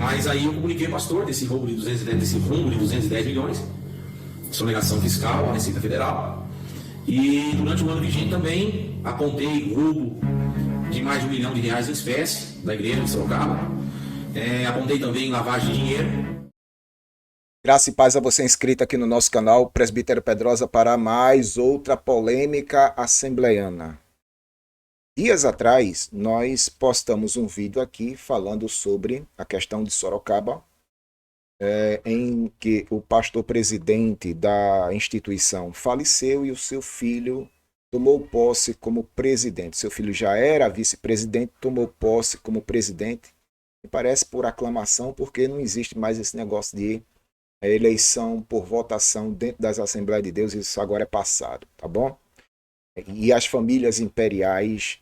Mas aí eu comuniquei ao pastor desse rombo de 210 milhões, sonegação fiscal à Receita Federal. E durante o ano vigente também apontei roubo de mais de R$ 1 milhão em espécie da igreja de Sorocaba. Apontei também lavagem de dinheiro. Graça e paz a você inscrito aqui no nosso canal, Presbítero Pedrosa, para mais outra polêmica assembleiana. Dias atrás, nós postamos um vídeo aqui falando sobre a questão de Sorocaba, em que o pastor presidente da instituição faleceu e o seu filho tomou posse como presidente. Seu filho já era vice-presidente, tomou posse como presidente, e parece por aclamação, porque não existe mais esse negócio de eleição por votação dentro das Assembleias de Deus, isso agora é passado, tá bom? E as famílias imperiais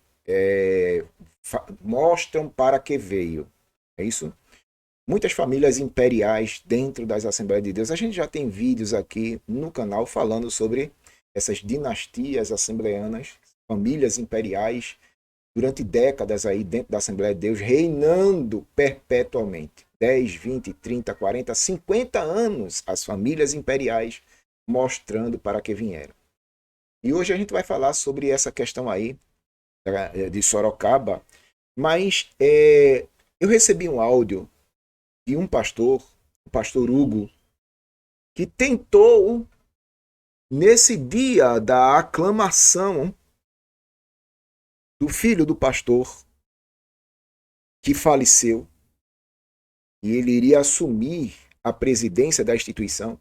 mostram para que veio, é isso? Muitas famílias imperiais dentro das Assembleias de Deus, a gente já tem vídeos aqui no canal falando sobre essas dinastias assembleianas, famílias imperiais, durante décadas aí dentro da Assembleia de Deus, reinando perpetuamente. 10, 20, 30, 40, 50 anos as famílias imperiais mostrando para que vieram. E hoje a gente vai falar sobre essa questão aí de Sorocaba, mas eu recebi um áudio de um pastor, o pastor Hugo, que tentou, nesse dia da aclamação do filho do pastor que faleceu, e ele iria assumir a presidência da instituição.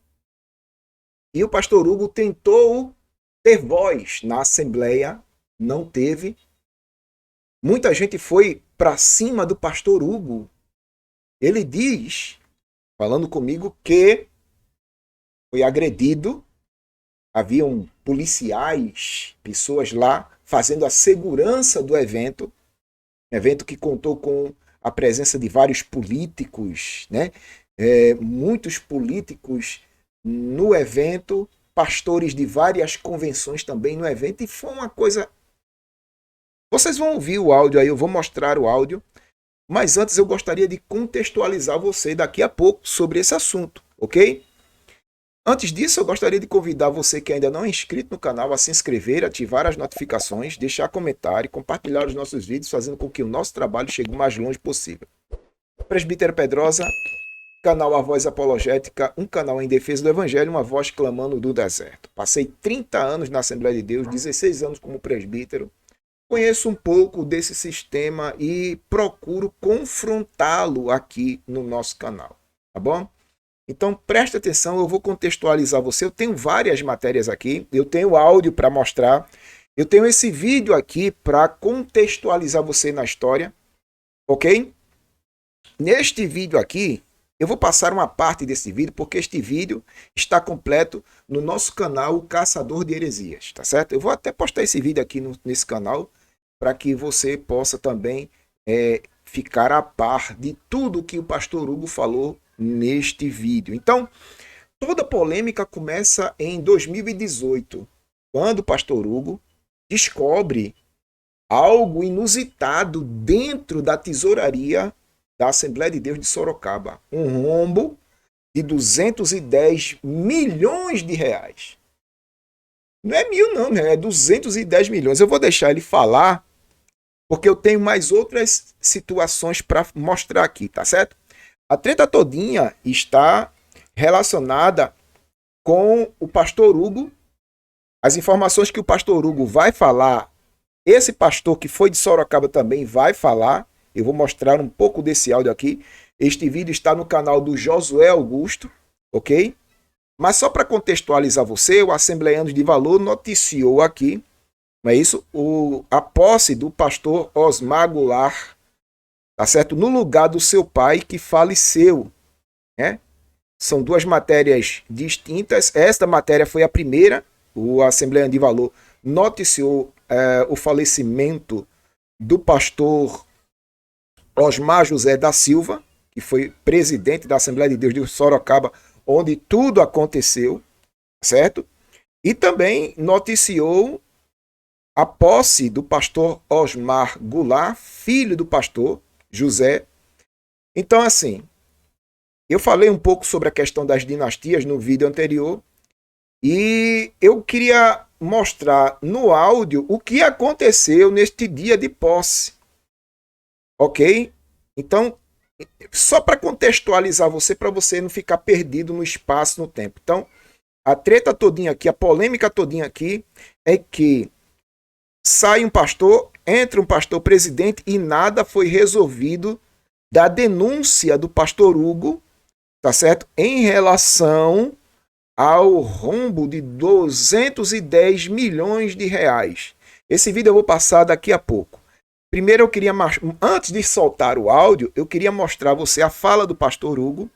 E o pastor Hugo tentou ter voz na Assembleia, não teve. Muita gente foi para cima do pastor Hugo. Ele diz, falando comigo, que foi agredido. Haviam policiais, pessoas lá, fazendo a segurança do evento. Evento que contou com a presença de vários políticos, né? Muitos políticos no evento, pastores de várias convenções também no evento, e foi uma coisa... Vocês vão ouvir o áudio aí, eu vou mostrar o áudio, mas antes eu gostaria de contextualizar você daqui a pouco sobre esse assunto, ok? Antes disso, eu gostaria de convidar você que ainda não é inscrito no canal a se inscrever, ativar as notificações, deixar comentário, compartilhar os nossos vídeos, fazendo com que o nosso trabalho chegue o mais longe possível. Presbítero Pedrosa, canal A Voz Apologética, um canal em defesa do Evangelho, uma voz clamando do deserto. Passei 30 anos na Assembleia de Deus, 16 anos como presbítero. Conheço um pouco desse sistema e procuro confrontá-lo aqui no nosso canal, tá bom? Então preste atenção, eu vou contextualizar você. Eu tenho várias matérias aqui, eu tenho áudio para mostrar, eu tenho esse vídeo aqui para contextualizar você na história, ok? Neste vídeo aqui, eu vou passar uma parte desse vídeo, porque este vídeo está completo no nosso canal, o Caçador de Heresias, tá certo? Eu vou até postar esse vídeo aqui nesse canal, para que você possa também ficar a par de tudo que o pastor Hugo falou neste vídeo. Então, toda polêmica começa em 2018, quando o pastor Hugo descobre algo inusitado dentro da tesouraria da Assembleia de Deus de Sorocaba. Um rombo de 210 milhões de reais. Não é mil não, né? É 210 milhões. Eu vou deixar ele falar, porque eu tenho mais outras situações para mostrar aqui, tá certo? A treta todinha está relacionada com o pastor Hugo. As informações que o pastor Hugo vai falar, esse pastor que foi de Sorocaba também vai falar. Eu vou mostrar um pouco desse áudio aqui. Este vídeo está no canal do Josué Augusto, ok? Mas só para contextualizar você, o Assembleianos de Valor noticiou aqui, não é isso? A posse do pastor Osmar Goulart, tá certo? No lugar do seu pai que faleceu, né? São duas matérias distintas. Esta matéria foi a primeira. O Assembleiano de Valor noticiou o falecimento do pastor Osmar José da Silva, que foi presidente da Assembleia de Deus de Sorocaba, onde tudo aconteceu, certo? E também noticiou a posse do pastor Osmar Goulart, filho do pastor José. Então, assim, Eu falei um pouco sobre a questão das dinastias no vídeo anterior e eu queria mostrar no áudio o que aconteceu neste dia de posse. Ok? Então, só para contextualizar você, para você não ficar perdido no espaço, no tempo. Então, a treta todinha aqui, a polêmica todinha aqui é que sai um pastor, entra um pastor presidente e nada foi resolvido da denúncia do pastor Hugo, tá certo? Em relação ao rombo de 210 milhões de reais. Esse vídeo eu vou passar daqui a pouco. Primeiro eu queria, antes de soltar o áudio, eu queria mostrar a você a fala do pastor Hugo.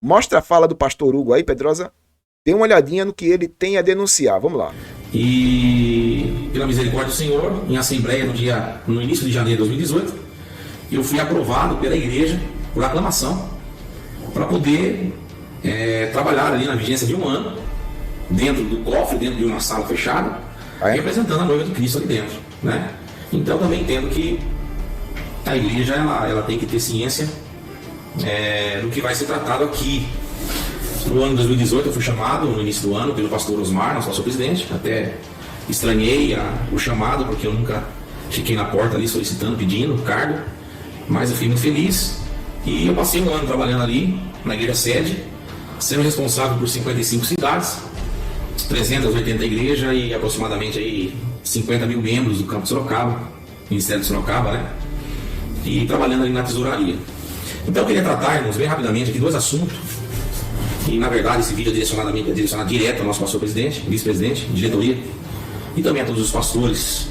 Mostra a fala do pastor Hugo aí, Pedrosa. Dê uma olhadinha no que ele tem a denunciar. Vamos lá. E pela misericórdia do Senhor, em assembleia no início de janeiro de 2018, eu fui aprovado pela igreja por aclamação para poder trabalhar ali na vigência de um ano, dentro do cofre, dentro de uma sala fechada, representando a noiva de Cristo ali dentro, né? Então também entendo que a igreja ela tem que ter ciência do que vai ser tratado aqui. No ano de 2018 eu fui chamado, no início do ano, pelo pastor Osmar, nosso pastor presidente. Até estranhei o chamado, porque eu nunca fiquei na porta ali solicitando, pedindo cargo. Mas eu fiquei muito feliz. E eu passei um ano trabalhando ali, na igreja sede, sendo responsável por 55 cidades, 380 igrejas e aproximadamente aí 50 mil membros do campo de Sorocaba, Ministério de Sorocaba, né? E trabalhando ali na tesouraria. Então eu queria tratar, irmãos, bem rapidamente aqui dois assuntos. E na verdade esse vídeo é direcionado direto ao nosso pastor presidente, vice-presidente, diretoria e também a todos os pastores.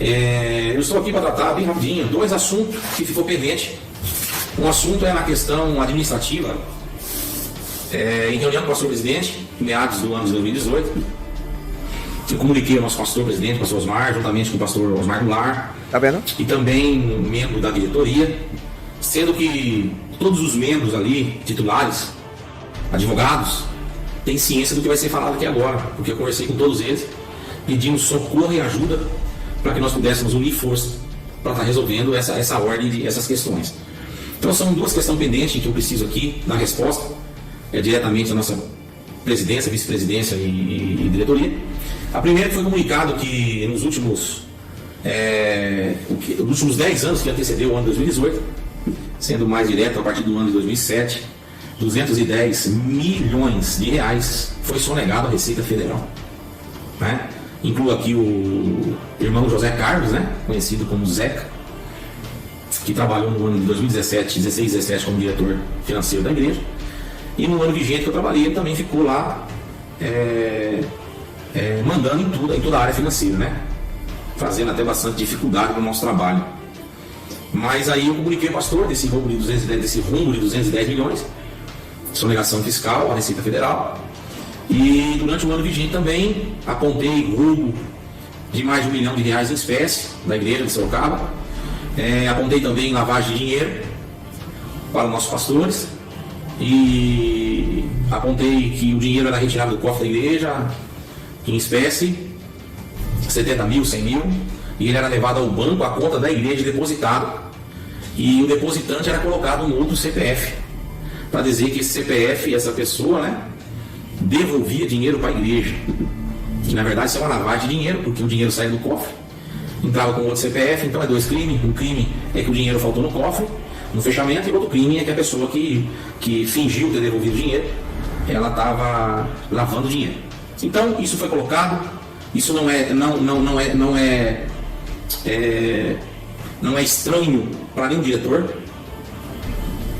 Eu estou aqui para tratar bem rapidinho dois assuntos que ficou pendente. Um assunto é na questão administrativa. Em reunião com o pastor presidente, em meados do ano de 2018, eu comuniquei ao nosso pastor presidente, pastor Osmar, juntamente com o pastor Osmar Goulart, tá vendo? E também membro da diretoria, sendo que todos os membros ali, titulares, advogados, têm ciência do que vai ser falado aqui agora, porque eu conversei com todos eles, pedimos socorro e ajuda para que nós pudéssemos unir força para estar resolvendo essa ordem, essas questões. Então são duas questões pendentes que eu preciso aqui dar resposta, diretamente à nossa presidência, vice-presidência e diretoria. A primeira foi comunicado que nos últimos 10 anos que antecedeu o ano de 2018, sendo mais direto a partir do ano de 2007, 210 milhões de reais foi sonegado à Receita Federal, né? Incluo aqui o irmão José Carlos, né? Conhecido como Zeca, que trabalhou no ano de 2017, 16 e 17 como diretor financeiro da igreja. E no ano vigente que eu trabalhei, ele também ficou lá mandando em toda a área financeira, né? Fazendo até bastante dificuldade para o nosso trabalho. Mas aí eu comuniquei ao pastor desse rombo de 210 milhões, sonegação fiscal à Receita Federal. E durante o ano vigente também apontei roubo de mais de R$1 milhão em espécie da igreja de Sorocaba. Apontei também lavagem de dinheiro para os nossos pastores. E apontei que o dinheiro era retirado do cofre da igreja em espécie, 70 mil, 100 mil, e ele era levado ao banco, à conta da igreja, depositado, e o depositante era colocado no outro CPF, para dizer que esse CPF, essa pessoa, né, devolvia dinheiro para a igreja. Que na verdade isso é uma lavagem de dinheiro, porque o dinheiro saía do cofre, entrava com outro CPF, então é dois crimes. Um crime é que o dinheiro faltou no cofre, no fechamento, e outro crime é que a pessoa que fingiu ter devolvido o dinheiro, ela estava lavando dinheiro. Então isso foi colocado, isso não é estranho para nenhum diretor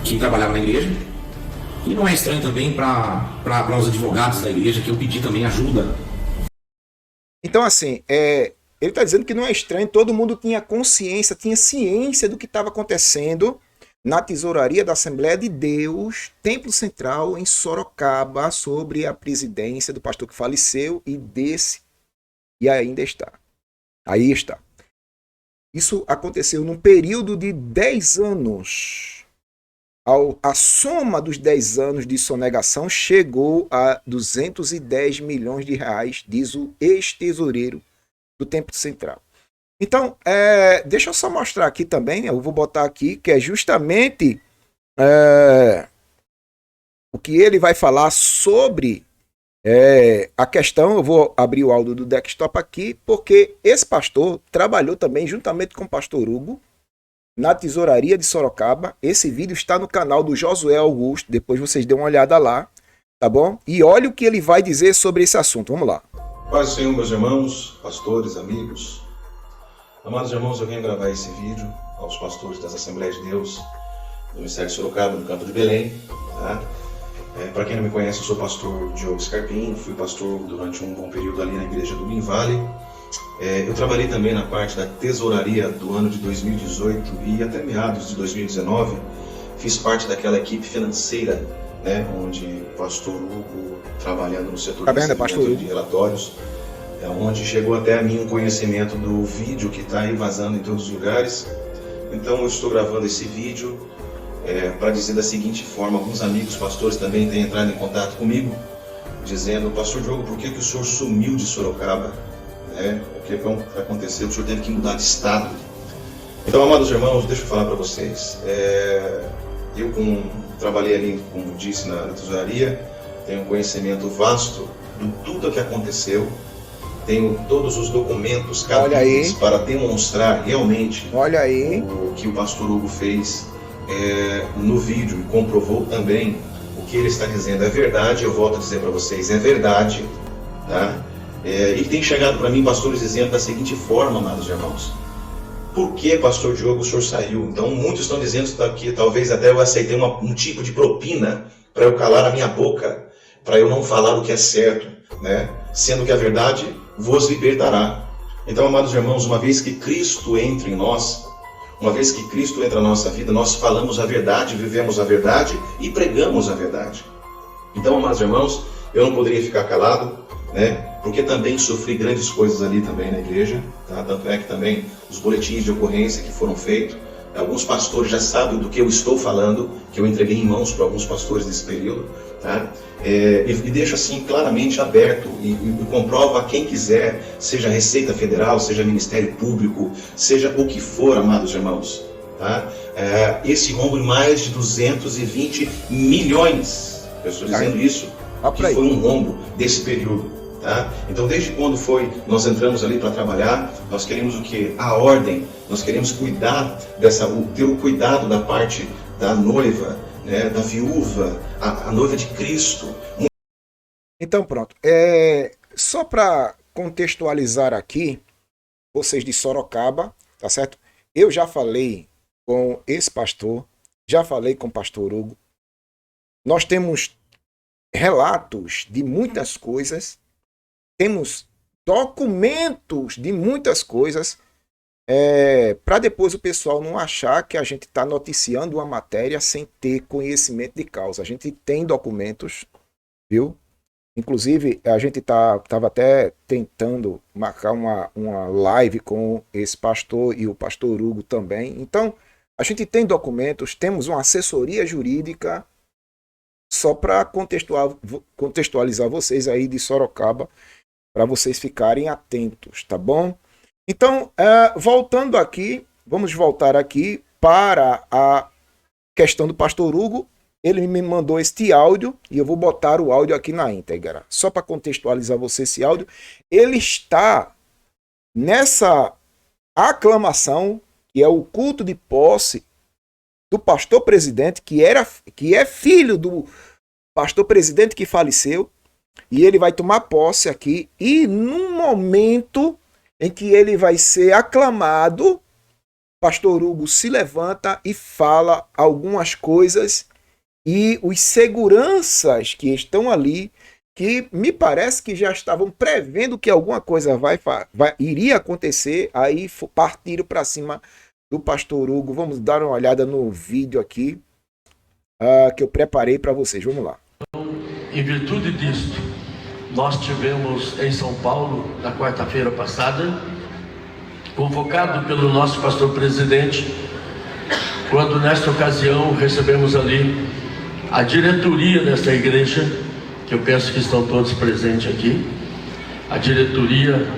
que trabalhava na igreja, e não é estranho também para os advogados da igreja, que eu pedi também ajuda. Então assim, ele está dizendo que não é estranho, todo mundo tinha consciência, tinha ciência do que estava acontecendo na tesouraria da Assembleia de Deus, Templo Central, em Sorocaba, sobre a presidência do pastor que faleceu e ainda está. Aí está. Isso aconteceu num período de 10 anos. A soma dos 10 anos de sonegação chegou a 210 milhões de reais, diz o ex-tesoureiro do Templo Central. Então, deixa eu só mostrar aqui também, eu vou botar aqui, que é justamente o que ele vai falar sobre a questão. Eu vou abrir o áudio do desktop aqui, porque esse pastor trabalhou também juntamente com o pastor Hugo na tesouraria de Sorocaba. Esse vídeo está no canal do Josué Augusto, depois vocês dêem uma olhada lá, tá bom? E olha o que ele vai dizer sobre esse assunto, vamos lá. Paz do Senhor, meus irmãos, pastores, amigos. Amados irmãos, eu venho gravar esse vídeo aos pastores das Assembleias de Deus do Ministério de Sorocaba, no Campo de Belém, tá? Para quem não me conhece, eu sou pastor Diogo Scarpim, fui pastor durante um bom período ali na igreja do Minvale. Eu trabalhei também na parte da tesouraria do ano de 2018 e até meados de 2019. Fiz parte daquela equipe financeira, né, onde o pastor Hugo, trabalhando no setor de relatórios, onde chegou até a mim um conhecimento do vídeo que está aí vazando em todos os lugares. Então eu estou gravando esse vídeo para dizer da seguinte forma: alguns amigos pastores também têm entrado em contato comigo, dizendo: pastor Diogo, por que o senhor sumiu de Sorocaba? O que aconteceu? O senhor teve que mudar de estado. Então, amados irmãos, deixa eu falar para vocês. Eu trabalhei ali, como disse, na tesouraria, tenho um conhecimento vasto de tudo o que aconteceu, tenho todos os documentos cabíveis para demonstrar realmente o que o pastor Hugo fez no vídeo, e comprovou também o que ele está dizendo. É verdade, eu volto a dizer para vocês, é verdade, tá? E tem chegado para mim pastores dizendo da seguinte forma, amados irmãos: por que, pastor Diogo, o senhor saiu? Então muitos estão dizendo que talvez até eu aceitei um tipo de propina para eu calar a minha boca, para eu não falar o que é certo, né? Sendo que a verdade vos libertará. Então, amados irmãos, uma vez que Cristo entra em nós, uma vez que Cristo entra na nossa vida, nós falamos a verdade, vivemos a verdade e pregamos a verdade. Então, amados irmãos, eu não poderia ficar calado, né? Porque também sofri grandes coisas ali também na igreja, tá? Tanto é que também os boletins de ocorrência que foram feitos, alguns pastores já sabem do que eu estou falando, que eu entreguei em mãos para alguns pastores nesse período, tá? E deixo assim claramente aberto e comprova a quem quiser, seja Receita Federal, seja Ministério Público, seja o que for, amados irmãos, tá? Esse rombo de mais de 220 milhões, eu estou dizendo isso, que foi um rombo desse período. Tá? Então, desde quando nós entramos ali para trabalhar, nós queremos o quê? A ordem, nós queremos cuidar ter o cuidado da parte da noiva, né? Da viúva, a noiva de Cristo. Então pronto, só para contextualizar aqui, vocês de Sorocaba, tá certo? Eu já falei com esse pastor, já falei com o pastor Hugo, nós temos relatos de muitas coisas, temos documentos de muitas coisas, para depois o pessoal não achar que a gente está noticiando uma matéria sem ter conhecimento de causa. A gente tem documentos, viu? Inclusive, a gente estava até tentando marcar uma live com esse pastor e o pastor Hugo também. Então, a gente tem documentos, temos uma assessoria jurídica, só para contextualizar vocês aí de Sorocaba, para vocês ficarem atentos, tá bom? Então, voltando aqui, vamos voltar aqui para a questão do pastor Hugo. Ele me mandou este áudio e eu vou botar o áudio aqui na íntegra. Só para contextualizar você esse áudio, ele está nessa aclamação, que é o culto de posse do pastor presidente, que é filho do pastor presidente que faleceu. E ele vai tomar posse aqui, e num momento em que ele vai ser aclamado, pastor Hugo se levanta e fala algumas coisas, e os seguranças que estão ali, que me parece que já estavam prevendo que alguma coisa iria acontecer, aí partiram para cima do pastor Hugo. Vamos dar uma olhada no vídeo aqui que eu preparei para vocês. Vamos lá. Em virtude disto, nós tivemos em São Paulo, na quarta-feira passada, convocado pelo nosso pastor presidente, quando nesta ocasião recebemos ali a diretoria desta igreja, que eu penso que estão todos presentes aqui. A diretoria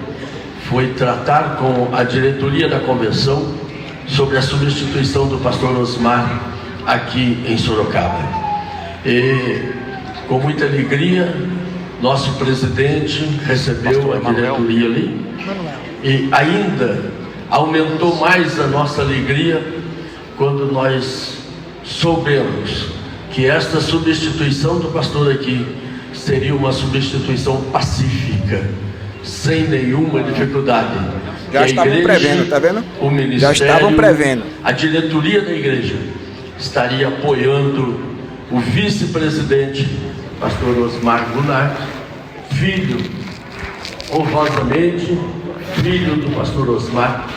foi tratar com a diretoria da convenção sobre a substituição do pastor Osmar aqui em Sorocaba. E com muita alegria, nosso presidente recebeu a diretoria ali e ainda aumentou mais a nossa alegria quando nós soubemos que esta substituição do pastor aqui seria uma substituição pacífica, sem nenhuma dificuldade. Já estavam prevendo, tá vendo? O ministério, já estavam prevendo. A diretoria da igreja estaria apoiando o vice-presidente, pastor Osmar Goulart, filho, honrosamente, filho do pastor Osmar,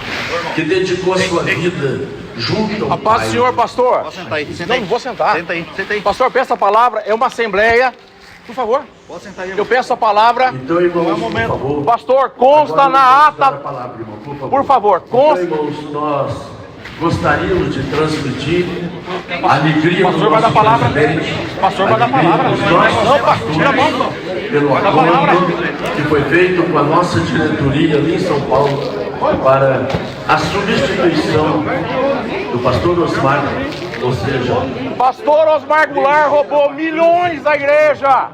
que dedicou a sua vida junto ao A paz do Senhor, pastor. Pode sentar aí. Não, não vou sentar. Senta aí, senta aí. Pastor, peço a palavra, é uma assembleia. Por favor. Pode sentar aí. Eu peço a palavra. Então, irmãos, Não é o momento. por favor. Pastor, consta Agora, na vamos dar a ata. palavra, irmão, Por favor, Então, consta. irmãos, nós gostaríamos de transmitir a alegria Pastor do vai nosso dar palavra. presidente, Pastor vai dar alegria palavra. dos nossos Não, pastores, tira a mão. pelo Vai dar palavra. acordo que foi feito com a nossa diretoria ali em São Paulo para a substituição do pastor Osmar, ou seja, Pastor Osmar Goulart roubou milhões da igreja.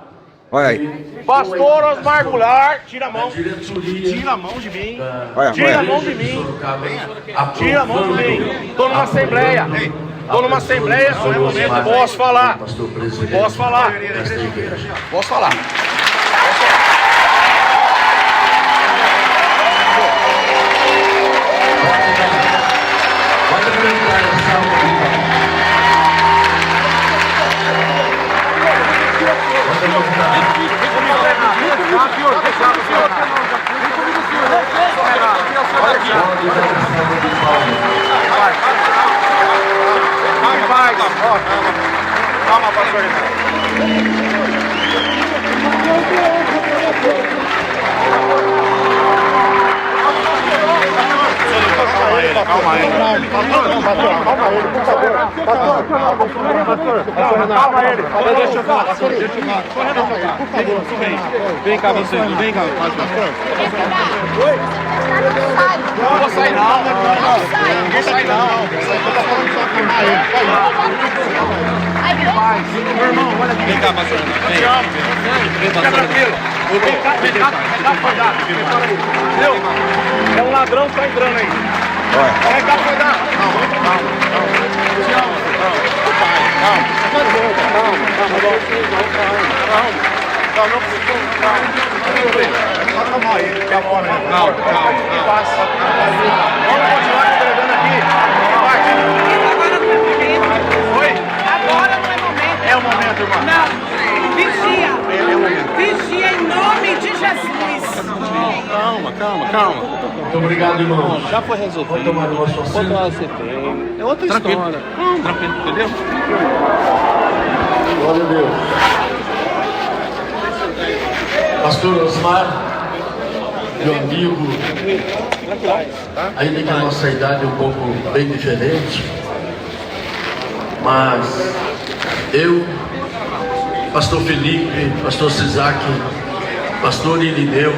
Olha aí. Pastor Osmar Goulart, tira a a mão. diretoria Tira a mão de mim. Olha, Tira a olha. mão de mim. Sorocaba Tira a mão de mim. Estou numa assembleia. Estou numa assembleia, só é momento. Posso falar. Pastor presidente Posso falar. desta igreja. Posso falar. Pode apresentar essa aula. Calma, pastor. Calma ele. Calma ele, por favor. Calma ele. Deixa eu falar. Deixa eu falar. Por favor, vem cá você. Vem cá, pastor. Oi? Não vou sair não. Não vou sair não. Eu tô falando só calmar ele. Meu irmão, olha aqui. Vem cá, pastor. Fica tranquilo. Vem cá, cuidado. Entendeu? É um ladrão que tá entrando aí. Olha. Vem cá, cuidado. Calma. Te amo. Calma. Calma aí. Calma. Vamos continuar entregando aqui. Oi? Agora não é momento. É o momento, irmão. Não. Vigia. É o momento. Vigia em nome de Jesus. Calma. Muito obrigado, irmão. Já foi resolvido. Pode tomar o nosso Quanto assento. a CPI. É outra história. Tranquilo, entendeu? Glória a Deus. Pastor Osmar, meu amigo, ainda que a nossa idade é um pouco bem diferente, mas eu, pastor Felipe, pastor Sisac, pastor Irineu,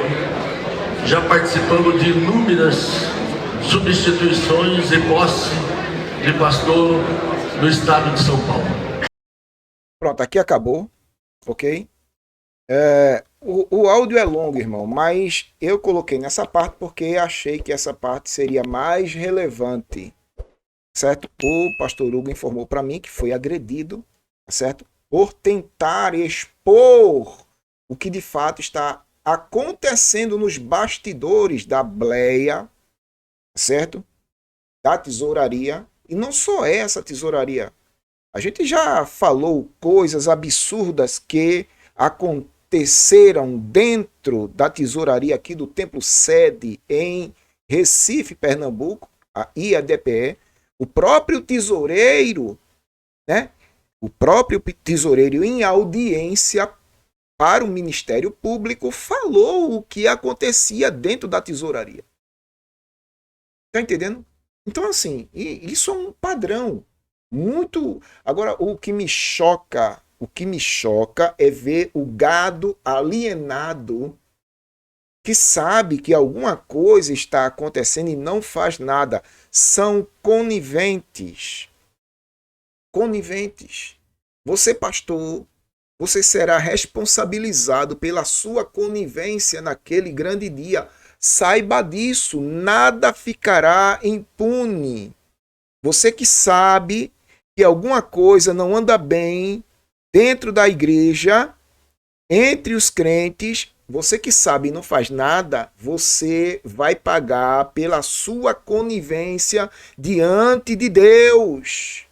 já participamos de inúmeras substituições e posse de pastor no estado de São Paulo. Pronto, aqui acabou, ok? O áudio é longo, irmão, mas eu coloquei nessa parte porque achei que essa parte seria mais relevante, certo? O pastor Hugo informou para mim que foi agredido, certo? Por tentar expor o que de fato está acontecendo nos bastidores da bleia, certo? Da tesouraria. E não só essa tesouraria. A gente já falou coisas absurdas que aconteceram dentro da tesouraria aqui do Templo Sede em Recife, Pernambuco, a IADPE. O próprio tesoureiro, né? O próprio tesoureiro em audiência para o Ministério Público falou o que acontecia dentro da tesouraria. Tá entendendo? Então, assim, isso é um padrão muito. Agora, o que me choca é ver o gado alienado que sabe que alguma coisa está acontecendo e não faz nada. São coniventes. Coniventes. Você, pastor, você será responsabilizado pela sua conivência naquele grande dia. Saiba disso, nada ficará impune. Você que sabe que alguma coisa não anda bem dentro da igreja, entre os crentes, você que sabe e não faz nada, você vai pagar pela sua conivência diante de Deus.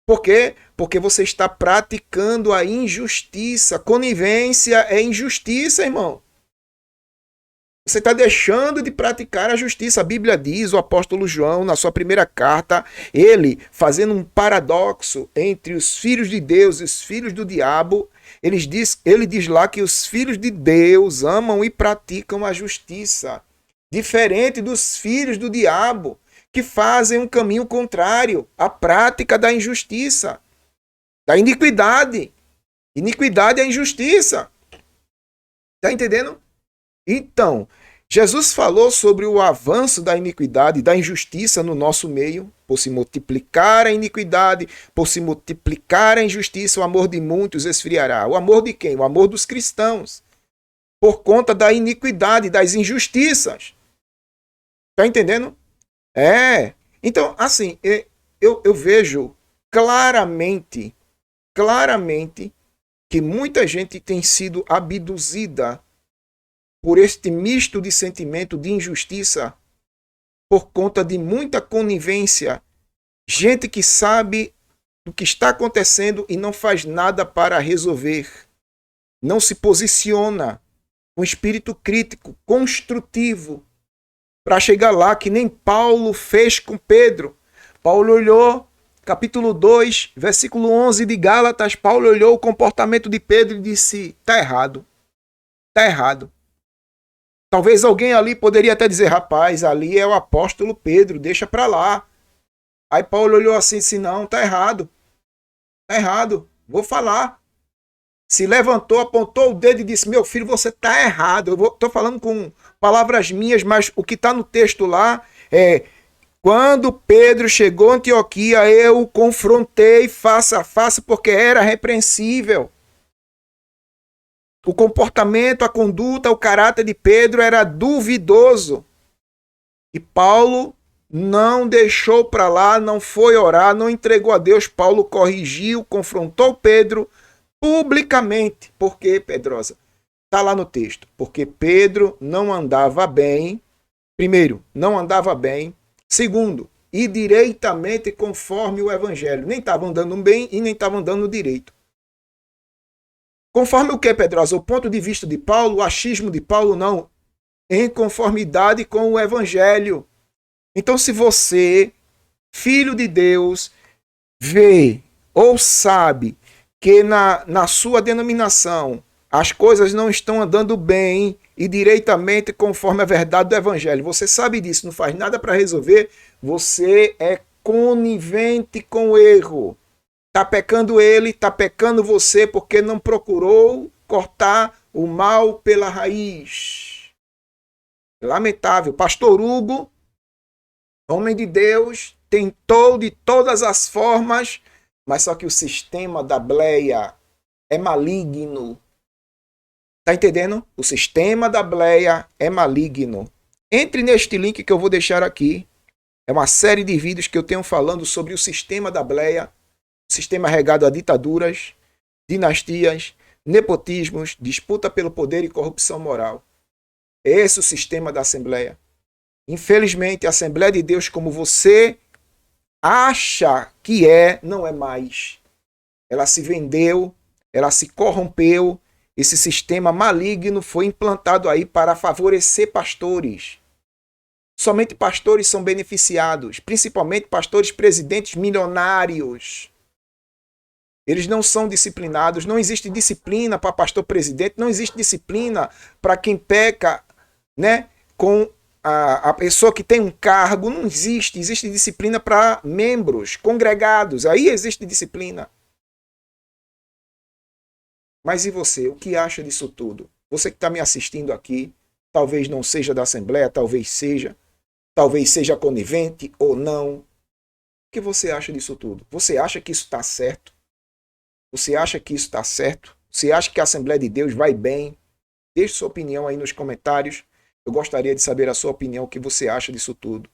Por quê? Porque você está praticando a injustiça. Conivência é injustiça, irmão. Você está deixando de praticar a justiça. A Bíblia diz, o apóstolo João, na sua primeira carta, ele fazendo um paradoxo entre os filhos de Deus e os filhos do diabo, ele diz lá que os filhos de Deus amam e praticam a justiça, diferente dos filhos do diabo, que fazem um caminho contrário, a prática da injustiça, da iniquidade. Iniquidade é injustiça. Está entendendo? Então, Jesus falou sobre o avanço da iniquidade, da injustiça no nosso meio, por se multiplicar a iniquidade, por se multiplicar a injustiça, o amor de muitos esfriará. O amor de quem? O amor dos cristãos. Por conta da iniquidade, das injustiças. Está entendendo? Então, assim, eu vejo claramente que muita gente tem sido abduzida por este misto de sentimento de injustiça, por conta de muita conivência, gente que sabe do que está acontecendo e não faz nada para resolver, não se posiciona com espírito crítico, construtivo, para chegar lá, que nem Paulo fez com Pedro. Paulo olhou, capítulo 2, versículo 11 de Gálatas, Paulo olhou o comportamento de Pedro e disse, está errado, está errado. Talvez alguém ali poderia até dizer, rapaz, ali é o apóstolo Pedro, deixa para lá. Aí Paulo olhou assim e disse, não, tá errado, vou falar. Se levantou, apontou o dedo e disse, meu filho, você tá errado. Eu estou falando com palavras minhas, mas o que está no texto lá é, quando Pedro chegou a Antioquia, eu o confrontei face a face porque era repreensível. O comportamento, a conduta, o caráter de Pedro era duvidoso. E Paulo não deixou para lá, não foi orar, não entregou a Deus. Paulo corrigiu, confrontou Pedro publicamente. Por quê, Pedrosa? Está lá no texto. Porque Pedro não andava bem. Primeiro, não andava bem. Segundo, e direitamente conforme o evangelho. Nem estava andando bem e nem estava andando direito. Conforme o que, Pedrosa? O ponto de vista de Paulo, o achismo de Paulo, não. Em conformidade com o evangelho. Então, se você, filho de Deus, vê ou sabe que na sua denominação as coisas não estão andando bem e direitamente conforme a verdade do evangelho, você sabe disso, não faz nada para resolver, você é conivente com o erro. Está pecando ele, está pecando você, porque não procurou cortar o mal pela raiz. Lamentável. Pastor Hugo, homem de Deus, tentou de todas as formas, mas só que o sistema da bleia é maligno. Está entendendo? O sistema da bleia é maligno. Entre neste link que eu vou deixar aqui. É uma série de vídeos que eu tenho falando sobre o sistema da bleia. Sistema regado a ditaduras, dinastias, nepotismos, disputa pelo poder e corrupção moral. Esse é o sistema da Assembleia. Infelizmente, a Assembleia de Deus, como você acha que não é mais. Ela se vendeu, ela se corrompeu. Esse sistema maligno foi implantado aí para favorecer pastores. Somente pastores são beneficiados, principalmente pastores presidentes milionários. Eles não são disciplinados, não existe disciplina para pastor presidente, não existe disciplina para quem peca, né, com a pessoa que tem um cargo, não existe. Existe disciplina para membros, congregados, aí existe disciplina. Mas e você, o que acha disso tudo? Você que está me assistindo aqui, talvez não seja da Assembleia, talvez seja conivente ou não. O que você acha disso tudo? Você acha que isso está certo? Você acha que isso está certo? Você acha que a Assembleia de Deus vai bem? Deixe sua opinião aí nos comentários. Eu gostaria de saber a sua opinião, o que você acha disso tudo.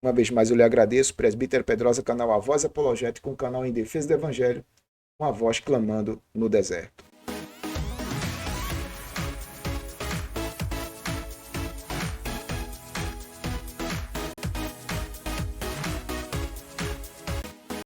Uma vez mais eu lhe agradeço, Presbítero Pedrosa, canal A Voz Apologética, um canal em defesa do Evangelho, uma voz clamando no deserto.